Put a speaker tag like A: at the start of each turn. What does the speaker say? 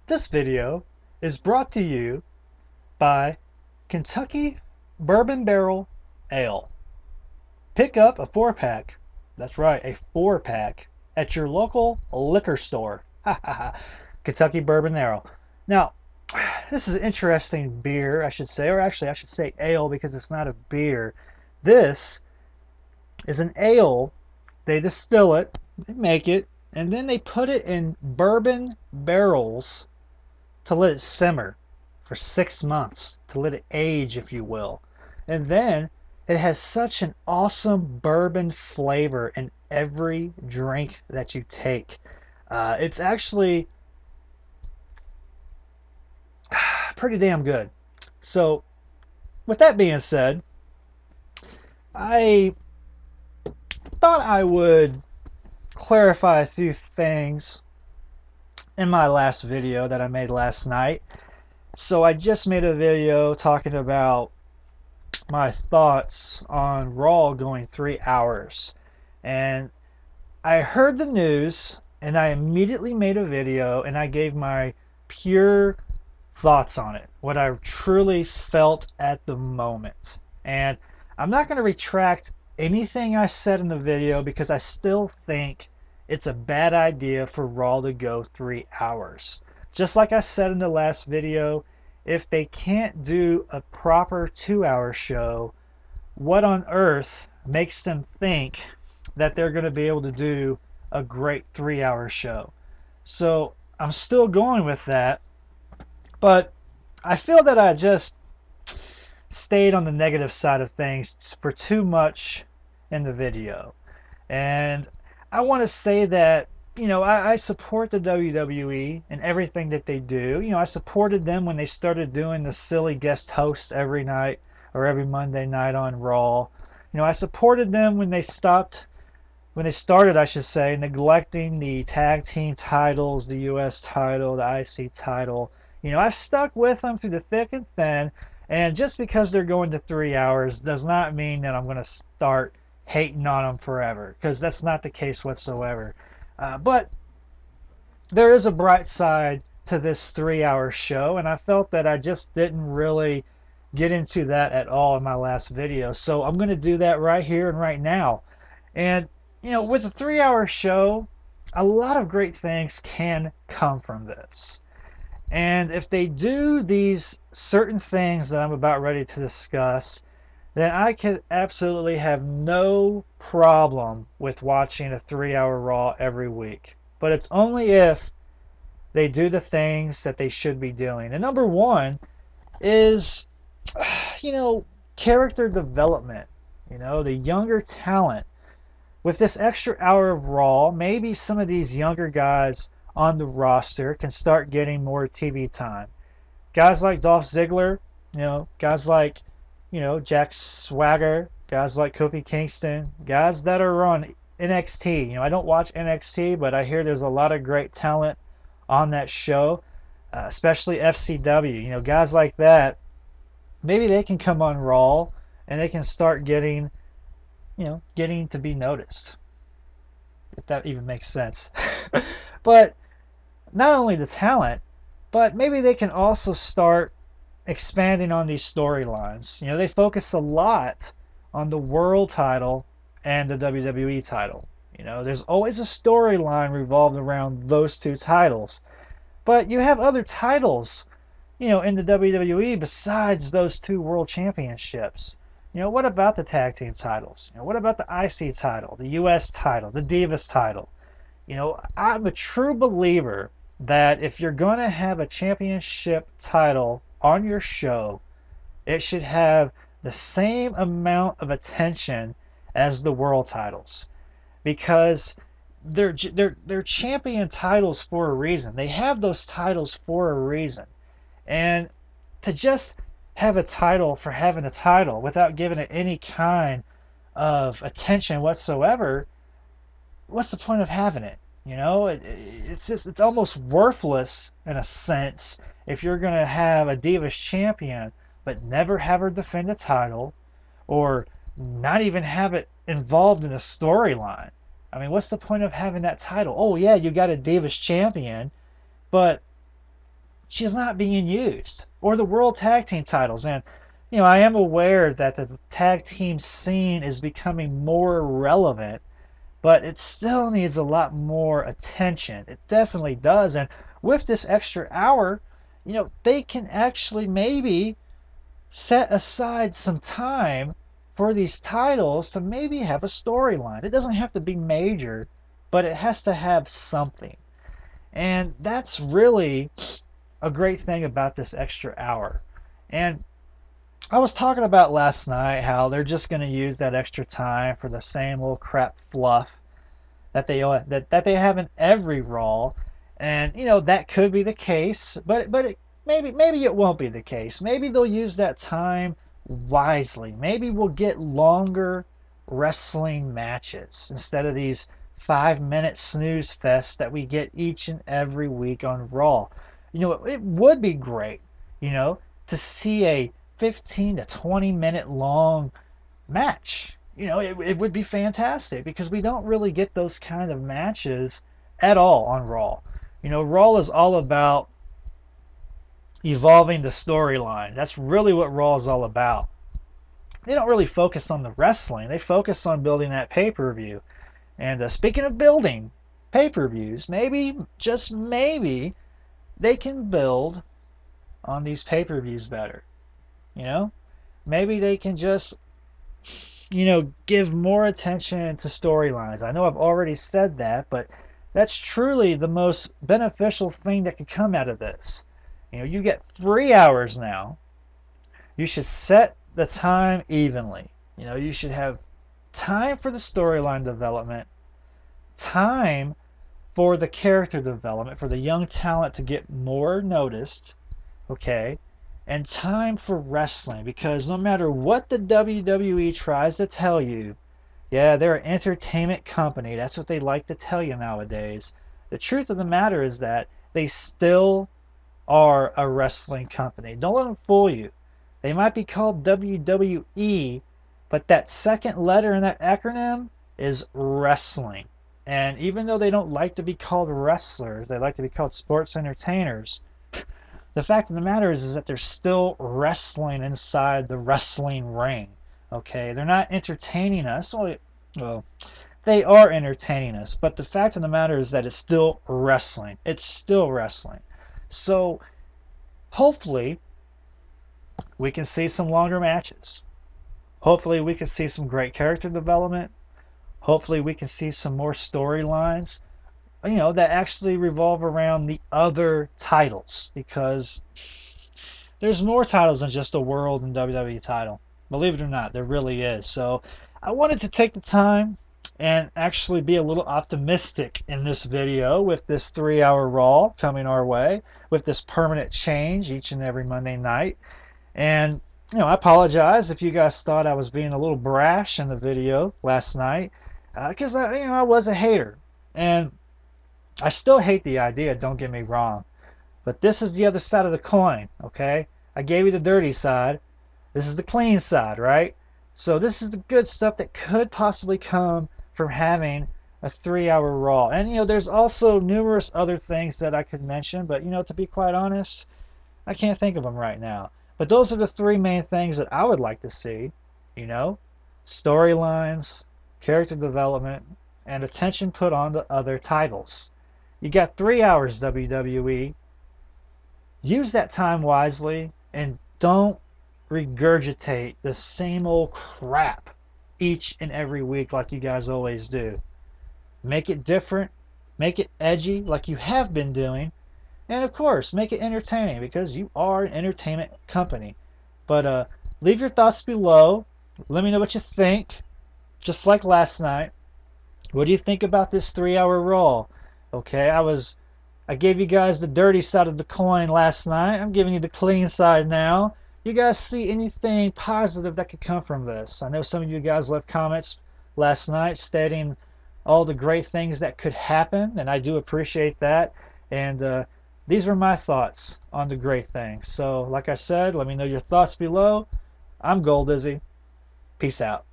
A: This video is brought to you by Kentucky Bourbon Barrel Ale. Pick up a 4-pack, that's right, a 4-pack, at your local liquor store. Kentucky Bourbon Barrel. Now, this is an interesting beer, I should say, or actually I should say ale because it's not a beer. This is an ale. They distill it, they make it, and then they put it in bourbon barrels to let it simmer for 6 months, to let it age, if you will. And then it has such an awesome bourbon flavor in every drink that you take. It's actually pretty damn good. So, with that being said, I thought I would clarify a few things in my last video that I made last night. So I just made a video talking about my thoughts on Raw going 3 hours. And I heard the news and I immediately made a video and I gave my pure thoughts on it, what I truly felt at the moment. And I'm not going to retract anything I said in the video because I still think it's a bad idea for Raw to go 3 hours. Just like I said in the last video, if they can't do a proper 2-hour show, what on earth makes them think that they're going to be able to do a great 3-hour show? So I'm still going with that, but I feel that I just stayed on the negative side of things for too much in the video. And I want to say that, you know, I support the WWE and everything that they do. You know, I supported them when they started doing the silly guest hosts every night or every Monday night on Raw. You know, I supported them when they started, I should say, neglecting the tag team titles, the US title, the IC title. You know, I've stuck with them through the thick and thin, and just because they're going to 3 hours does not mean that I'm going to start hating on them forever, because that's not the case whatsoever. But there is a bright side to this 3-hour show, and I felt that I just didn't really get into that at all in my last video. So I'm going to do that right here and right now. And, you know, with a 3-hour show, a lot of great things can come from this. And if they do these certain things that I'm about ready to discuss, then I could absolutely have no problem with watching a 3-hour Raw every week. But it's only if they do the things that they should be doing. And number one is, you know, character development. You know, the younger talent. With this extra hour of Raw, maybe some of these younger guys on the roster can start getting more TV time. Guys like Dolph Ziggler, you know, guys like, you know, Jack Swagger, guys like Kofi Kingston, guys that are on NXT. You know, I don't watch NXT, but I hear there's a lot of great talent on that show, especially FCW. You know, guys like that, maybe they can come on Raw and they can start getting, you know, getting to be noticed, if that even makes sense. But not only the talent, but maybe they can also start expanding on these storylines. You know, they focus a lot on the world title and the WWE title. You know, there's always a storyline revolved around those two titles. But you have other titles, you know, in the WWE besides those two world championships. You know, what about the tag team titles? You know, what about the IC title, the US title, the Divas title? You know, I'm a true believer that if you're going to have a championship title on your show, it should have the same amount of attention as the world titles, because they're champion titles for a reason. They have those titles for a reason. And to just have a title for having a title without giving it any kind of attention whatsoever, what's the point of having it? You know, it's almost worthless in a sense if you're going to have a Divas champion but never have her defend a title, or not even have it involved in a storyline. I mean, what's the point of having that title? Oh yeah, you got a Divas champion, but she's not being used. Or the World Tag Team titles. And, I am aware that the tag team scene is becoming more relevant, but it still needs a lot more attention. It definitely does. And with this extra hour, they can actually maybe set aside some time for these titles to maybe have a storyline. It doesn't have to be major, but it has to have something. And that's really a great thing about this extra hour. And I was talking about last night how they're just going to use that extra time for the same little crap fluff that they have in every Raw, and that could be the case, but maybe it won't be the case. Maybe they'll use that time wisely. Maybe we'll get longer wrestling matches instead of these 5-minute snooze fests that we get each and every week on Raw. It would be great, to see a 15 to 20-minute long match. It would be fantastic because we don't really get those kind of matches at all on Raw. Raw is all about evolving the storyline. That's really what Raw is all about. They don't really focus on the wrestling. They focus on building that pay-per-view. And speaking of building pay-per-views, maybe, just maybe, they can build on these pay-per-views better. Maybe they can just give more attention to storylines. I know I've already said that, but that's truly the most beneficial thing that could come out of this. You get 3 hours now. You should set the time evenly. You should have time for the storyline development, time for the character development, for the young talent to get more noticed, okay? And time for wrestling, because no matter what the WWE tries to tell you, yeah, they're an entertainment company. That's what they like to tell you nowadays. The truth of the matter is that they still are a wrestling company. Don't let them fool you. They might be called WWE, but that second letter in that acronym is wrestling. And even though they don't like to be called wrestlers, they like to be called sports entertainers. The fact of the matter is that they're still wrestling inside the wrestling ring. Okay, they're not entertaining us. Well, they are entertaining us, but the fact of the matter is that it's still wrestling. It's still wrestling. So hopefully we can see some longer matches. Hopefully we can see some great character development. Hopefully we can see some more storylines, that actually revolve around the other titles, because there's more titles than just a World and WWE title. Believe it or not, there really is. So I wanted to take the time and actually be a little optimistic in this video with this 3-hour Raw coming our way, with this permanent change each and every Monday night. And I apologize if you guys thought I was being a little brash in the video last night, because I was a hater, and I still hate the idea, don't get me wrong, but this is the other side of the coin, okay? I gave you the dirty side. This is the clean side, right? So this is the good stuff that could possibly come from having a 3-hour Raw. And, there's also numerous other things that I could mention, but, to be quite honest, I can't think of them right now. But those are the 3 main things that I would like to see, storylines, character development, and attention put on the other titles. You got 3 hours, WWE. Use that time wisely and don't regurgitate the same old crap each and every week like you guys always do. Make it different. Make it edgy like you have been doing. And of course, make it entertaining, because you are an entertainment company. But leave your thoughts below. Let me know what you think. Just like last night. What do you think about this 3-hour Raw? Okay, I gave you guys the dirty side of the coin last night. I'm giving you the clean side now. You guys see anything positive that could come from this? I know some of you guys left comments last night stating all the great things that could happen, and I do appreciate that. And these were my thoughts on the great things. So, like I said, let me know your thoughts below. I'm goldizzy. Peace out.